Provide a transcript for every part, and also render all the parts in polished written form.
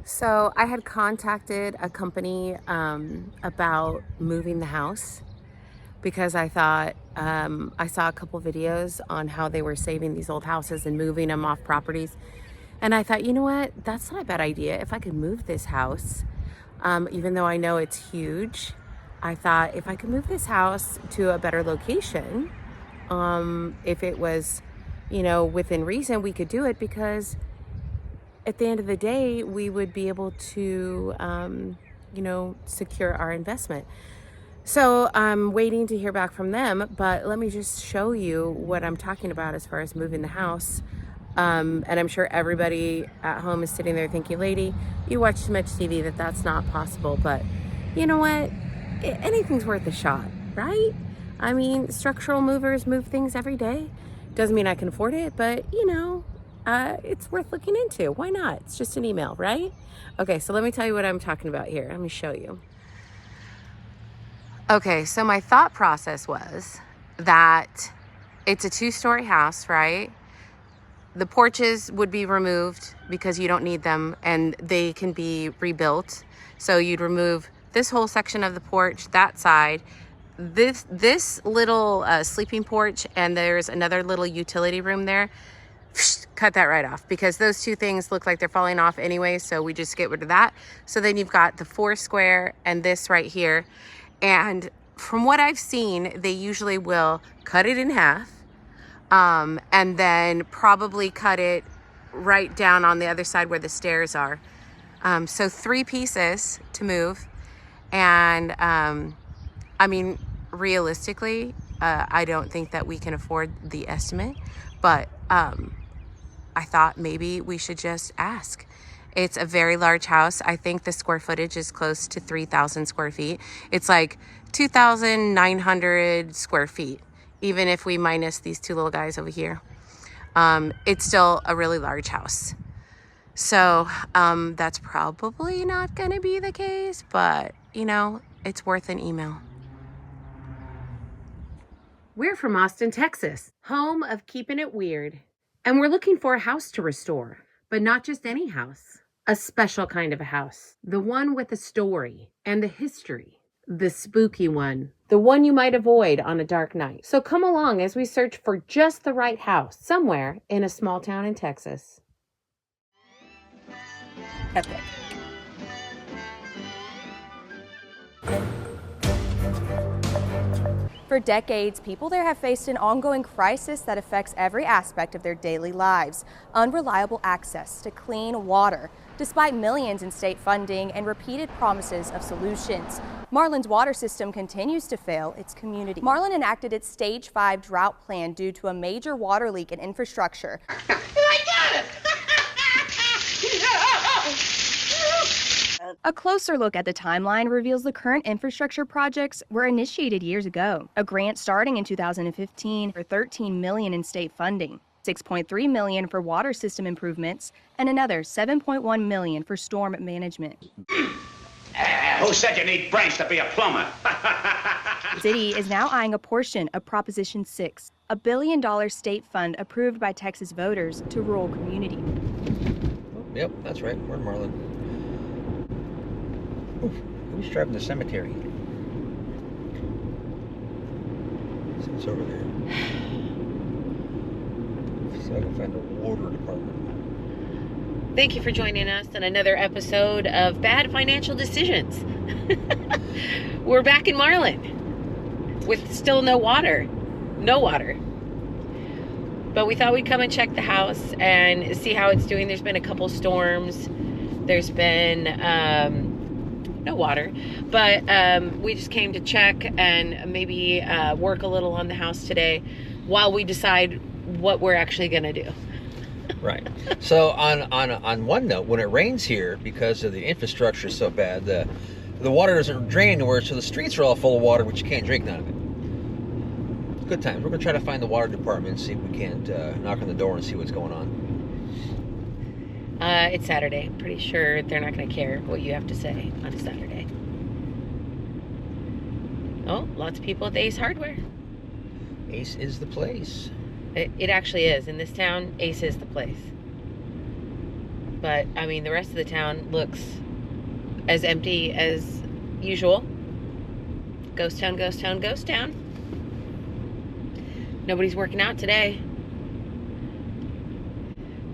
So I had contacted a company about moving the house because I thought I saw a couple videos on how they were saving these old houses and moving them off properties. And I thought, you know what? That's not a bad idea. If I could move this house, even though I know it's huge, I thought if I could move this house to a better location, if it was, within reason, we could do it because at the end of the day, we would be able to, secure our investment. So I'm waiting to hear back from them, but let me just show you what I'm talking about as far as moving the house. And I'm sure everybody at home is sitting there thinking, lady, you watch too much TV, that's not possible. But you know what? Anything's worth a shot, right? I mean, structural movers move things every day. Doesn't mean I can afford it, but it's worth looking into. Why not? It's just an email, right? Okay, so let me tell you what I'm talking about here. Let me show you. Okay, so my thought process was that it's a 2-story house, right? The porches would be removed because you don't need them and they can be rebuilt. So you'd remove this whole section of the porch, that side, this little sleeping porch, and there's another little utility room there. Cut that right off because those two things look like they're falling off anyway, so we just get rid of that. So then you've got the 4 square and this right here. And from what I've seen, they usually will cut it in half, and then probably cut it right down on the other side where the stairs are. So 3 pieces to move. And I mean, realistically, I don't think that we can afford the estimate, but I thought maybe we should just ask. It's a very large house. I think the square footage is close to 3,000 square feet. It's like 2,900 square feet, even if we minus these 2 little guys over here. It's still a really large house. So that's probably not gonna be the case, but it's worth an email. We're from Austin, Texas, home of keeping it weird. And we're looking for a house to restore, but not just any house. A special kind of a house. The one with a story and a history. The spooky one. The one you might avoid on a dark night. So come along as we search for just the right house somewhere in a small town in Texas. Epic. For decades, people there have faced an ongoing crisis that affects every aspect of their daily lives. Unreliable access to clean water, despite millions in state funding and repeated promises of solutions. Marlin's water system continues to fail its community. Marlin enacted its Stage 5 drought plan due to a major water leak in infrastructure. I got it! A closer look at the timeline reveals the current infrastructure projects were initiated years ago. A grant starting in 2015 for $13 million in state funding, $6.3 million for water system improvements, and another $7.1 million for storm management. Who said you need brains to be a plumber? The city is now eyeing a portion of Proposition 6, a $1 billion state fund approved by Texas voters to rural communities. Yep, that's right. We're in Marlin. Ooh, who's driving the cemetery? It's over there. So I can find the water department. Thank you for joining us on another episode of Bad Financial Decisions. We're back in Marlin with still no water. No water. But we thought we'd come and check the house and see how it's doing. There's been a couple storms. There's been no water, but we just came to check and maybe work a little on the house today while we decide what we're actually going to do. Right. So on one note, when it rains here, because of the infrastructure is so bad, the water doesn't drain anywhere, so the streets are all full of water, but you can't drink none of it. Good times. We're going to try to find the water department and see if we can't knock on the door and see what's going on. It's Saturday. I'm pretty sure they're not going to care what you have to say on a Saturday. Oh, lots of people at the Ace Hardware. Ace is the place. It actually is. In this town, Ace is the place. But I mean, the rest of the town looks as empty as usual. Ghost town, ghost town, ghost town. Nobody's working out today.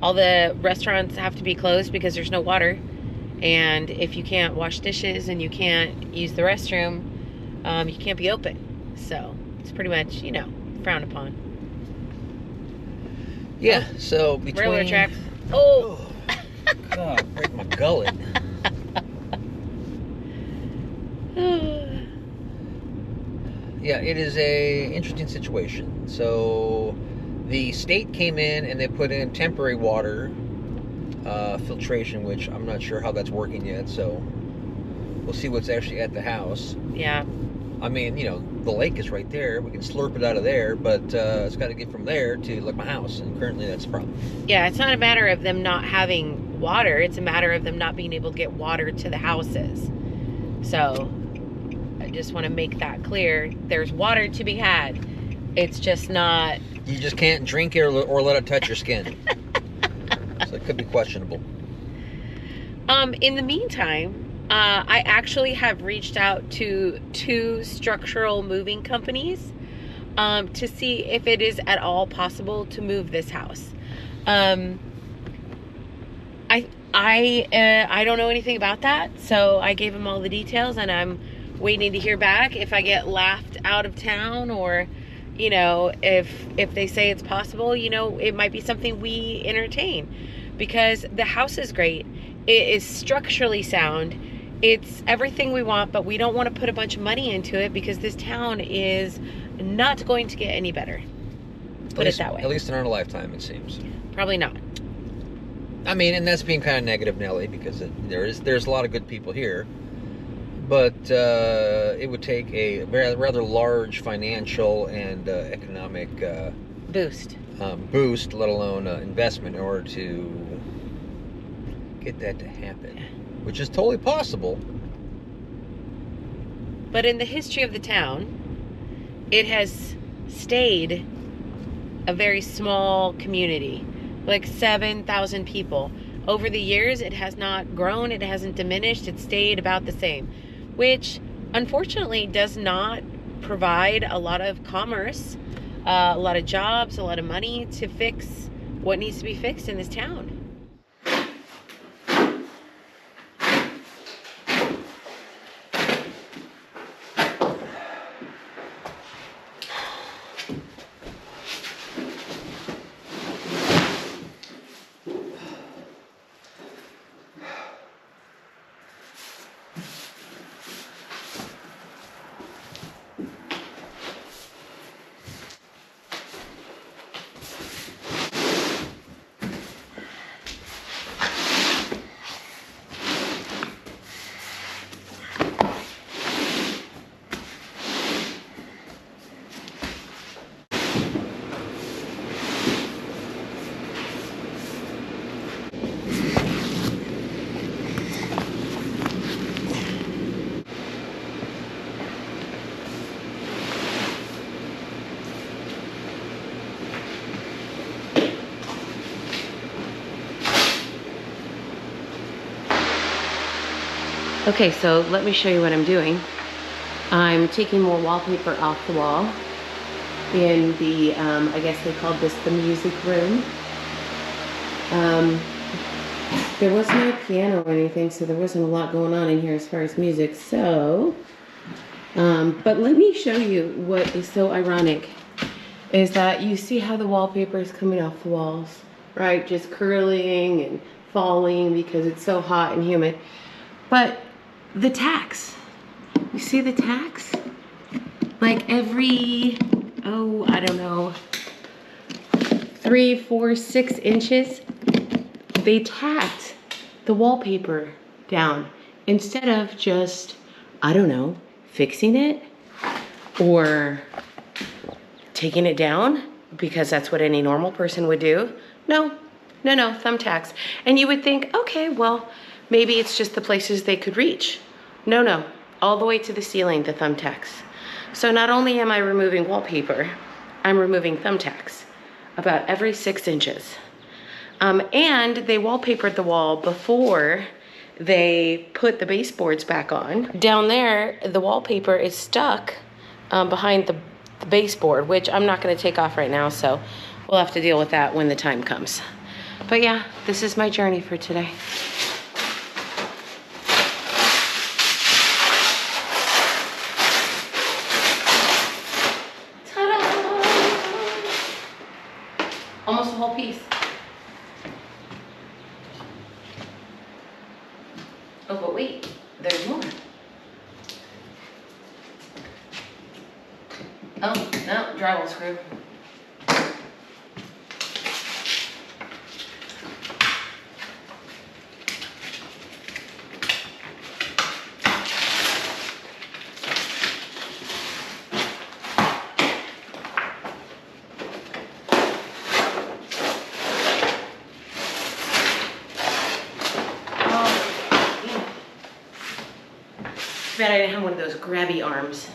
All the restaurants have to be closed because there's no water. And if you can't wash dishes and you can't use the restroom, you can't be open. So it's pretty much, you know, frowned upon. Yeah, so between... Railroad tracks. Oh! God, break my gullet. Yeah, it is a interesting situation. So the state came in and they put in temporary water filtration, which I'm not sure how that's working yet. So we'll see what's actually at the house. Yeah. I mean, you know, the lake is right there. We can slurp it out of there, but it's got to get from there to like my house, and currently that's a problem. Yeah, it's not a matter of them not having water. It's a matter of them not being able to get water to the houses. So I just want to make that clear. There's water to be had. It's just not... You just can't drink it or let it touch your skin. So it could be questionable. In the meantime, I actually have reached out to 2 structural moving companies to see if it is at all possible to move this house. I don't know anything about that, so I gave them all the details, and I'm waiting to hear back if I get laughed out of town, or, you know, if they say it's possible, you know, it might be something we entertain, because the house is great. It is structurally sound. It's everything we want, but we don't want to put a bunch of money into it because this town is not going to get any better. Put it that way. At least in our lifetime, it seems. Probably not. I mean, and that's being kind of negative, Nelly, because there's a lot of good people here, but it would take a rather large financial and economic Boost. boost, let alone investment, in order to get that to happen, which is totally possible. But in the history of the town, it has stayed a very small community, like 7,000 people. Over the years, it has not grown, it hasn't diminished, it stayed about the same, which unfortunately does not provide a lot of commerce, a lot of jobs, a lot of money to fix what needs to be fixed in this town. Okay, so let me show you what I'm doing. I'm taking more wallpaper off the wall in the, I guess they called this the music room. There was no piano or anything, so there wasn't a lot going on in here as far as music, so, but let me show you what is so ironic, is that you see how the wallpaper is coming off the walls, right? Just curling and falling because it's so hot and humid. But the tacks, you see the tacks? Like every, oh, I don't know, 3, 4, 6 inches, they tacked the wallpaper down instead of just, I don't know, fixing it or taking it down, because that's what any normal person would do. No, thumbtacks. And you would think, okay, well, maybe it's just the places they could reach. No, all the way to the ceiling, the thumbtacks. So not only am I removing wallpaper, I'm removing thumbtacks about every 6 inches. And they wallpapered the wall before they put the baseboards back on. Down there, the wallpaper is stuck behind the baseboard, which I'm not gonna take off right now, so we'll have to deal with that when the time comes. But yeah, this is my journey for today. Almost a whole piece. Oh, but wait, there's more. Oh, no, drywall screw. Too bad I didn't have one of those grabby arms.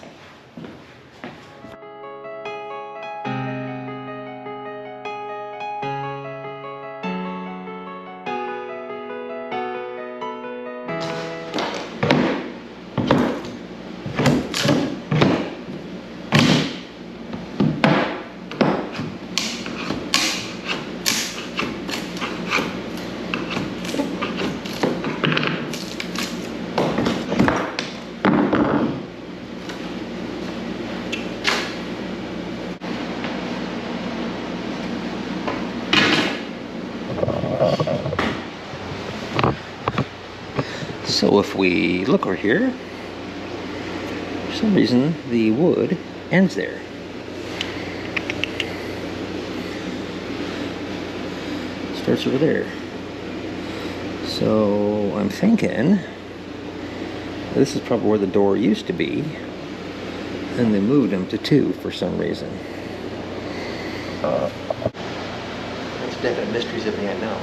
So if we look over here, for some reason the wood ends there. Starts over there. So I'm thinking this is probably where the door used to be, and they moved them to 2 for some reason. There's definite mysteries of the unknown.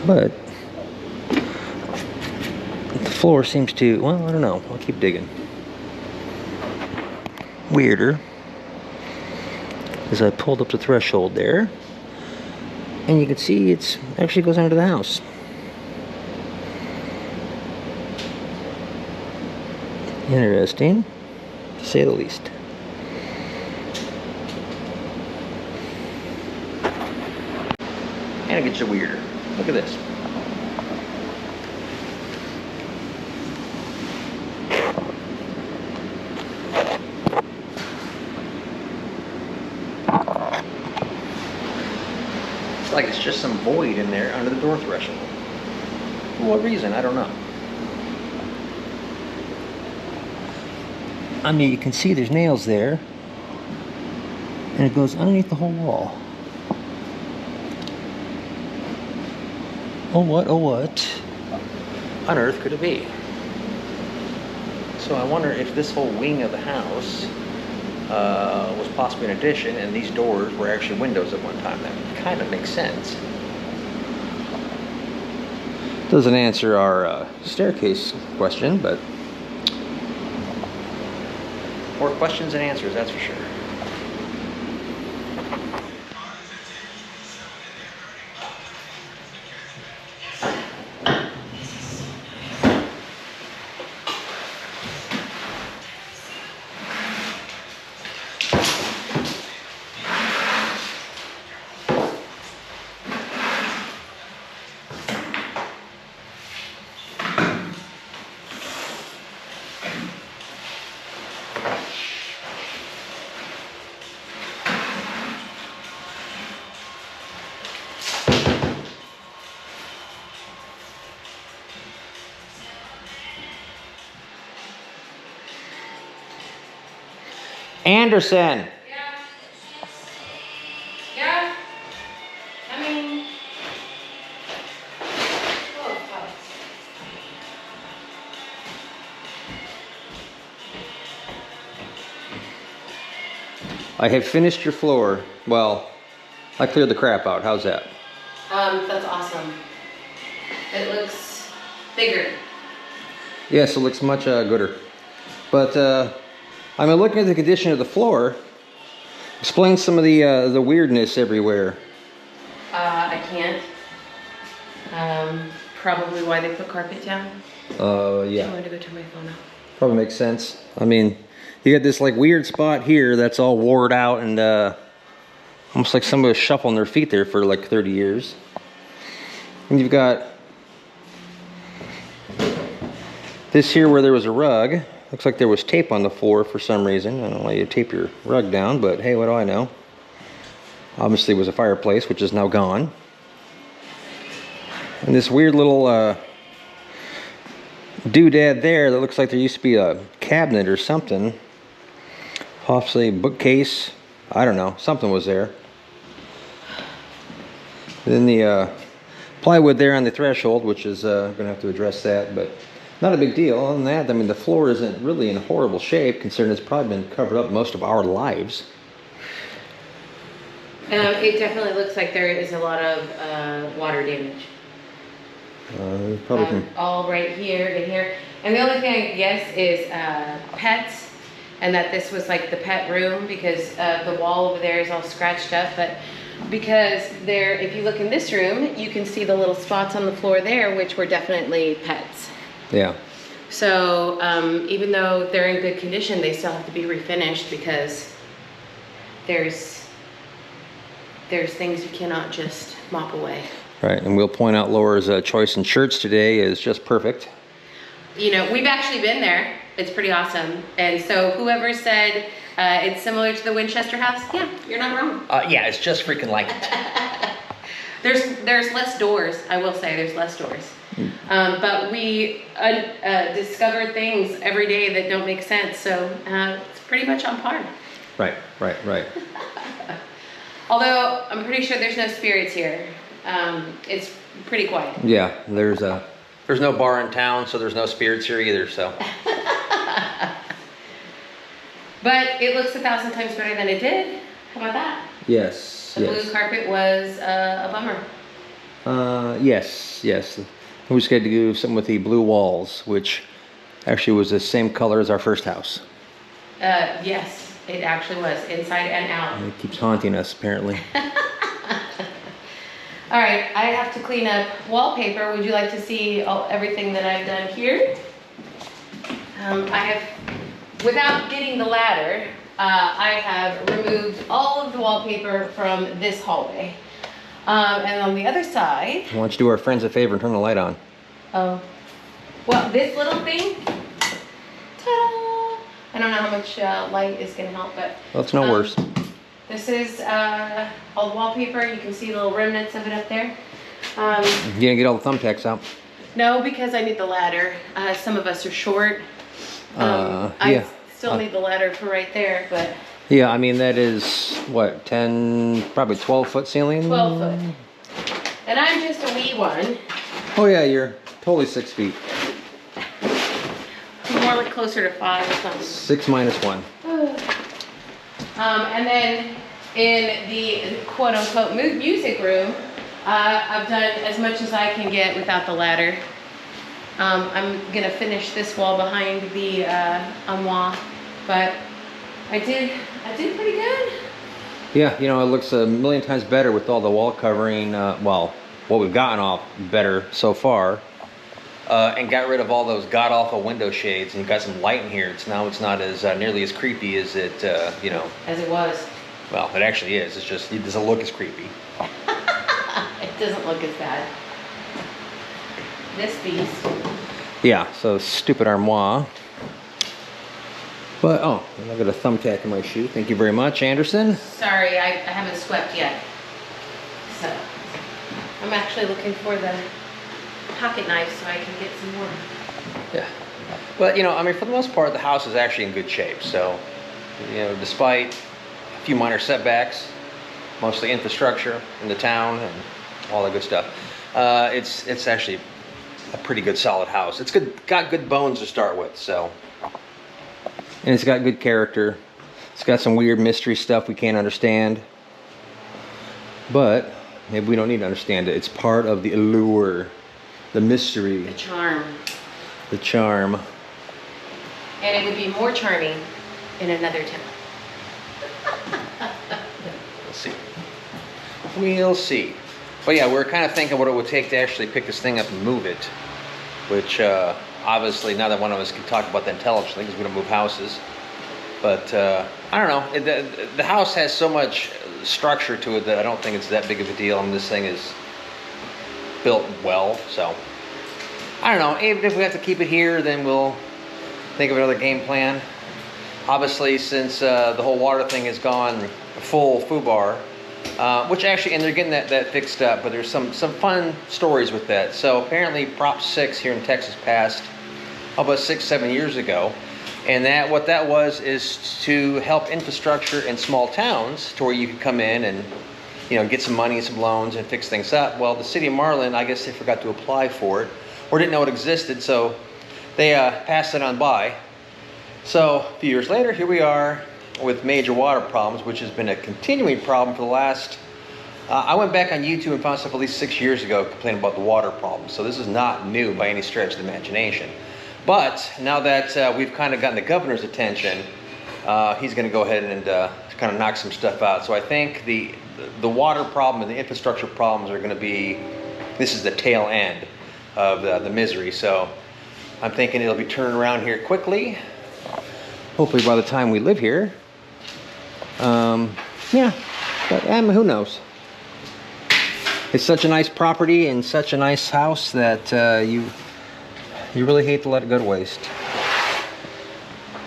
But the floor seems to, well, I don't know. I'll keep digging. Weirder. As I pulled up the threshold there, and you can see it's actually goes under the house. Interesting, to say the least. And it gets weirder. Look at this. It's like it's just some void in there under the door threshold. For what reason? I don't know. I mean, you can see there's nails there, and it goes underneath the whole wall. Oh what on earth could it be? So I wonder if this whole wing of the house was possibly an addition, and these doors were actually windows at one time. That kind of makes sense. Doesn't answer our staircase question, but more questions and answers, that's for sure. Anderson. Yeah. I mean, oh, fuck. I have finished your floor. Well, I cleared the crap out. How's that? That's awesome. It looks bigger. Yes, it looks much gooder. But I mean, looking at the condition of the floor, Explain some of the weirdness everywhere. I can't. Probably why they put carpet down. Yeah. I'm going to go turn my phone off. Probably makes sense. I mean, you got this like weird spot here that's all wore out and almost like somebody was shuffling their feet there for like 30 years. And you've got this here where there was a rug. Looks like there was tape on the floor for some reason. I don't know why you tape your rug down, but hey, what do I know? Obviously it was a fireplace, which is now gone. And this weird little doodad there that looks like there used to be a cabinet or something. Possibly a bookcase. I don't know. Something was there. Then the plywood there on the threshold, which is going to have to address that, but not a big deal. Other than that, I mean, the floor isn't really in horrible shape, considering it's probably been covered up most of our lives. It definitely looks like there is a lot of water damage. Probably from all right here to here. And the only thing I guess is pets, and that this was like the pet room because the wall over there is all scratched up, but because there, if you look in this room, you can see the little spots on the floor there, which were definitely pets. yeah. So even though they're in good condition, they still have to be refinished because there's things you cannot just mop away. Right, and we'll point out Laura's choice in shirts today is just perfect. You know, we've actually been there. It's pretty awesome. And so whoever said it's similar to the Winchester house, yeah, you're not wrong. Yeah, it's just freaking like it. There's less doors, I will say, there's less doors. But we discover things every day that don't make sense, so it's pretty much on par. Right. Although, I'm pretty sure there's no spirits here. It's pretty quiet. Yeah, there's no bar in town, so there's no spirits here either, so. But it looks 1,000 times better than it did. How about that? Yes, The blue carpet was a bummer. Yes. We just had to do something with the blue walls, which actually was the same color as our first house. Yes, it actually was, inside and out. And it keeps haunting us, apparently. All right, I have to clean up wallpaper. Would you like to see everything that I've done here? I have, without getting the ladder, I have removed all of the wallpaper from this hallway. And on the other side... Why don't you do our friends a favor and turn the light on? Oh. Well, this little thing, ta-da! I don't know how much light is going to help, but... Well, it's no worse. This is all the wallpaper. You can see little remnants of it up there. You didn't get all the thumbtacks out? No, because I need the ladder. Some of us are short. Yeah. I still need the ladder for right there, but... Yeah, I mean, that is, what, 10, probably 12-foot ceiling? 12 foot. And I'm just a wee one. Oh, yeah, you're totally 6 feet. More like closer to 5 or something. 6 minus 1. And then in the quote-unquote music room, I've done as much as I can get without the ladder. I'm gonna finish this wall behind the armoire, but I did pretty good. Yeah, you know, it looks a million times better with all the wall covering, well, what we've gotten off better so far. And got rid of all those god-awful window shades, and you've got some light in here. Now it's not as nearly as creepy as it, you know. As it was. Well, it actually is. It's just, it doesn't look as creepy. It doesn't look as bad. This beast. Yeah, so stupid armoire. But, oh, and I've got a thumbtack in my shoe. Thank you very much, Anderson. Sorry, I haven't swept yet. So, I'm actually looking for the pocket knife so I can get some more. Yeah. But, you know, I mean, for the most part, the house is actually in good shape. So, you know, despite a few minor setbacks, mostly infrastructure in the town and all that good stuff, it's actually a pretty good solid house. It's got good bones to start with, so. And it's got good character. It's got some weird mystery stuff we can't understand. But maybe we don't need to understand it. It's part of the allure, the mystery. The charm. The charm. And it would be more charming in another town. see. We'll see. But yeah, we're kind of thinking what it would take to actually pick this thing up and move it. Which, obviously, neither one of us can talk about that intelligently because we don't move houses. But, I don't know. The house has so much structure to it that I don't think it's that big of a deal. I mean, this thing is built well, so... I don't know. Even if we have to keep it here, then we'll think of another game plan. Obviously, since the whole water thing has gone full FUBAR, which actually, and they're getting that fixed up, but there's some fun stories with that. So apparently Prop 6 here in Texas passed about 6-7 years ago. And what that was is to help infrastructure in small towns to where you could come in and, you know, get some money and some loans and fix things up. Well, the city of Marlin, I guess they forgot to apply for it or didn't know it existed, so they passed it on by. So a few years later, here we are with major water problems, which has been a continuing problem for the last, I went back on YouTube and found stuff at least 6 years ago complaining about the water problem. So this is not new by any stretch of the imagination. But now that we've kind of gotten the governor's attention, he's going to go ahead and kind of knock some stuff out. So I think the water problem and the infrastructure problems are going to be, this is the tail end of the misery. So I'm thinking it'll be turning around here quickly. Hopefully by the time we live here. Yeah, but who knows? It's such a nice property and such a nice house that you really hate to let it go to waste.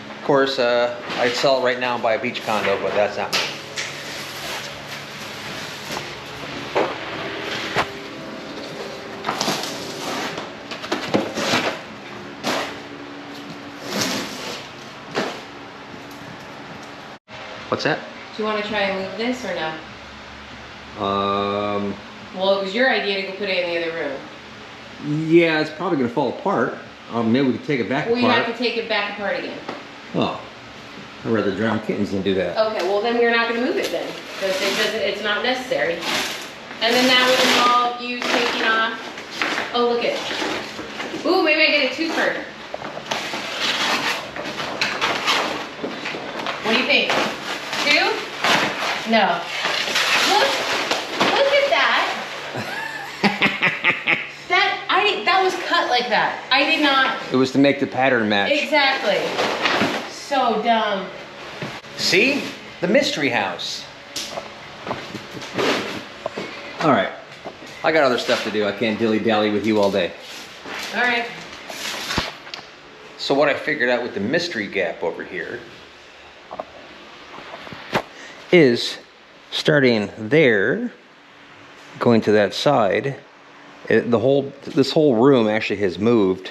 Of course, I'd sell it right now and buy a beach condo, but that's not me. What's that? Do you want to try and move this or no? Well, it was your idea to go put it in the other room. Yeah, it's probably going to fall apart. Maybe we could take it back apart. Well, you have to take it back apart again. Oh, I'd rather drown kittens than do that. Okay, well then we're not going to move it then, because it's not necessary. And then that would involve you taking off. Oh, look it. Ooh, maybe I get a two-fer. What do you think? 2? No. Look at that. That was cut like that. I did not. It was to make the pattern match. Exactly. So dumb. See? The mystery house. All right. I got other stuff to do. I can't dilly-dally with you all day. All right. So what I figured out with the mystery gap over here is starting there, going to that side. This whole room actually has moved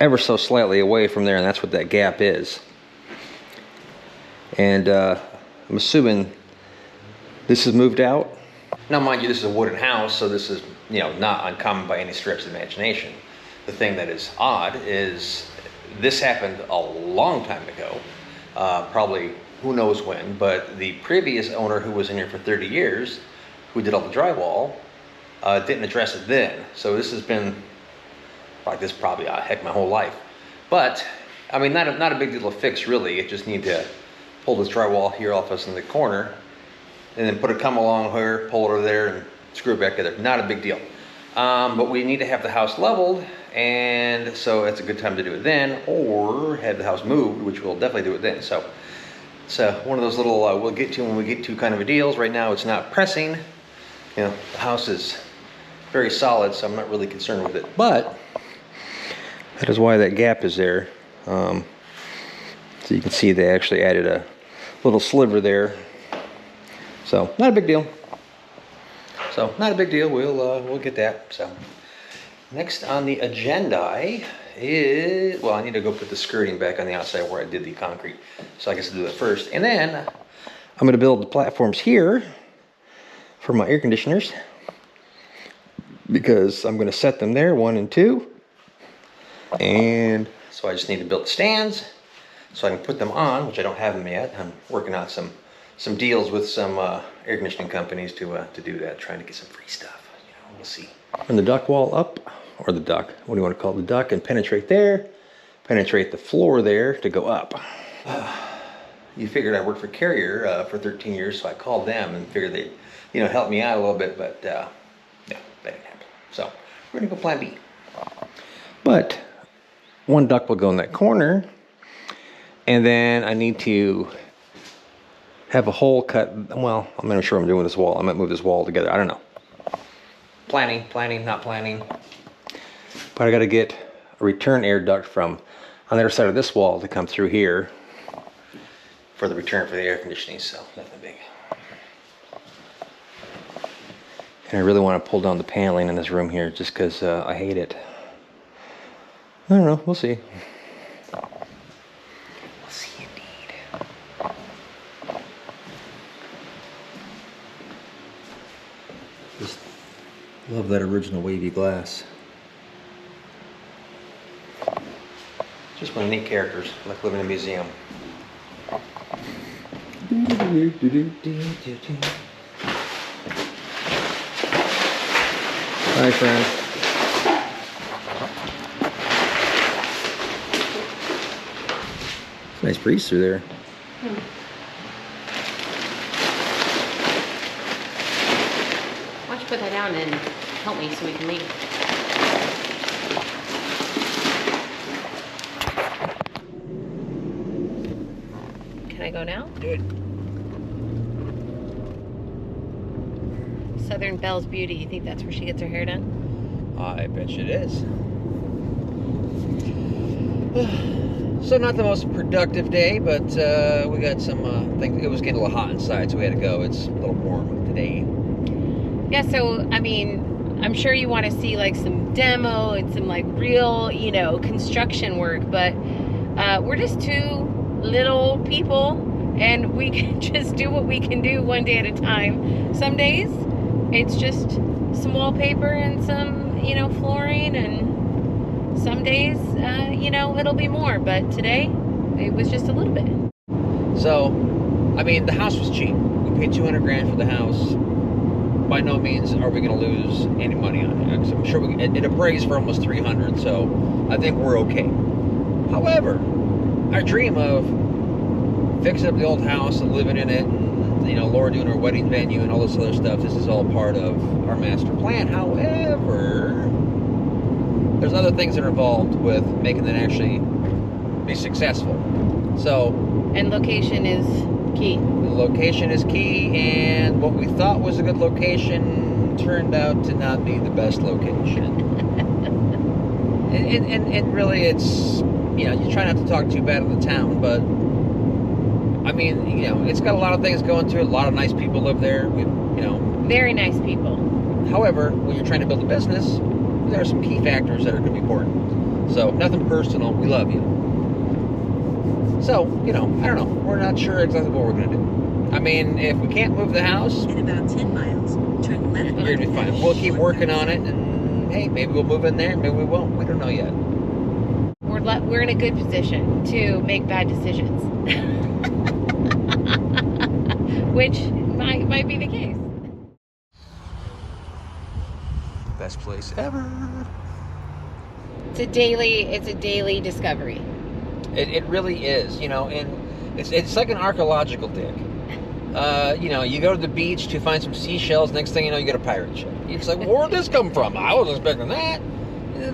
ever so slightly away from there, and that's what that gap is. And I'm assuming this is moved out. Now, mind you, this is a wooden house, so this is, you know, not uncommon by any stretch of the imagination. The thing that is odd is this happened a long time ago, probably who knows when, but the previous owner who was in here for 30 years, who did all the drywall, didn't address it then. So this has been like this probably, heck, my whole life. But, I mean, not a big deal to fix, really. You just need to pull this drywall here off us in the corner, and then put a come along here, pull it over there, and screw it back together. Not a big deal. But we need to have the house leveled, and so it's a good time to do it then, or have the house moved, which we'll definitely do it then. So it's one of those little we'll get to when we get to kind of a deals. Right now it's not pressing. You know, the house is very solid, so I'm not really concerned with it. But that is why that gap is there. So you can see they actually added a little sliver there. So not a big deal. So not a big deal. We'll get that. So next on the agenda is, well, I need to go put the skirting back on the outside where I did the concrete. So I guess I'll do that first. And then I'm going to build the platforms here for my air conditioners, because I'm going to set them there, 1 and 2. And so I just need to build stands so I can put them on, which I don't have them yet. I'm working on some deals with some air conditioning companies to do that, trying to get some free stuff. You know, we'll see. Run the duct wall up, or the duct, what do you want to call it, the duct, and penetrate there, penetrate the floor there to go up. you figured I worked for Carrier for 13 years, so I called them and figured they'd, help me out a little bit, but no, that didn't happen. So we're gonna go plan B. But one duct will go in that corner, and then I need to have a hole cut. Well, I'm not sure what I'm doing with this wall. I might move this wall together. I don't know. Planning, not planning. But I got to get a return air duct from on the other side of this wall to come through here for the return for the air conditioning, so nothing big. And I really want to pull down the paneling in this room here just because I hate it. I don't know, we'll see. We'll see indeed. Just love that original wavy glass. Just one of the neat characters, like living in a museum. Hi, friend. Nice breeze through there. Why don't you put that down and help me so we can leave? Can I go now? Do it. Southern Belle's Beauty. You think that's where she gets her hair done? I bet you it is. So not the most productive day, but we got some things. It was getting a little hot inside, so we had to go. It's a little warm today. Yeah, so, I mean, I'm sure you want to see, like, some demo and some, like, real, construction work, but we're just two little people, and we can just do what we can do one day at a time. Some days, it's just some wallpaper and some, flooring, and some days, it'll be more, but today, it was just a little bit. So, I mean, the house was cheap. We paid $200,000 for the house. By no means are we going to lose any money on it. I'm sure it appraised for almost $300,000, so I think we're okay. However, our dream of fixing up the old house and living in it, and Laura doing her wedding venue and all this other stuff, this is all part of our master plan. However, there's other things that are involved with making it actually be successful. So, and location is key. The location is key, and what we thought was a good location turned out to not be the best location. and really, it's, you try not to talk too bad of the town, but I mean, it's got a lot of things going to it. A lot of nice people live there. Very nice people. However, when you're trying to build a business, there are some key factors that are going to be important. So, nothing personal. We love you. So, I don't know. We're not sure exactly what we're going to do. I mean, if we can't move the house, in about 10 miles, turn left. You're going to be fine. We'll keep working on it, and hey, maybe we'll move in there, maybe we won't. We don't know yet. We're in a good position to make bad decisions. Which might be the case. Best place ever. It's a daily discovery. It really is, and it's like an archaeological dig. You go to the beach to find some seashells. Next thing you know, you get a pirate ship. It's like, where did this come from? I wasn't expecting that.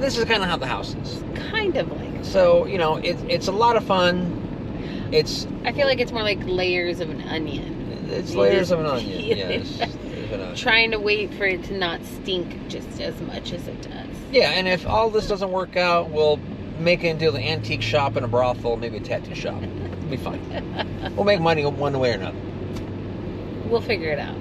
This is kind of how the house is. Kind of like. So it's a lot of fun. I feel like it's more like layers of an onion. It's layers of an onion. Yes. Trying to wait for it to not stink just as much as it does. Yeah, and if all this doesn't work out, we'll make it into the antique shop and a brothel, maybe a tattoo shop. It'll be fine. We'll make money one way or another. We'll figure it out.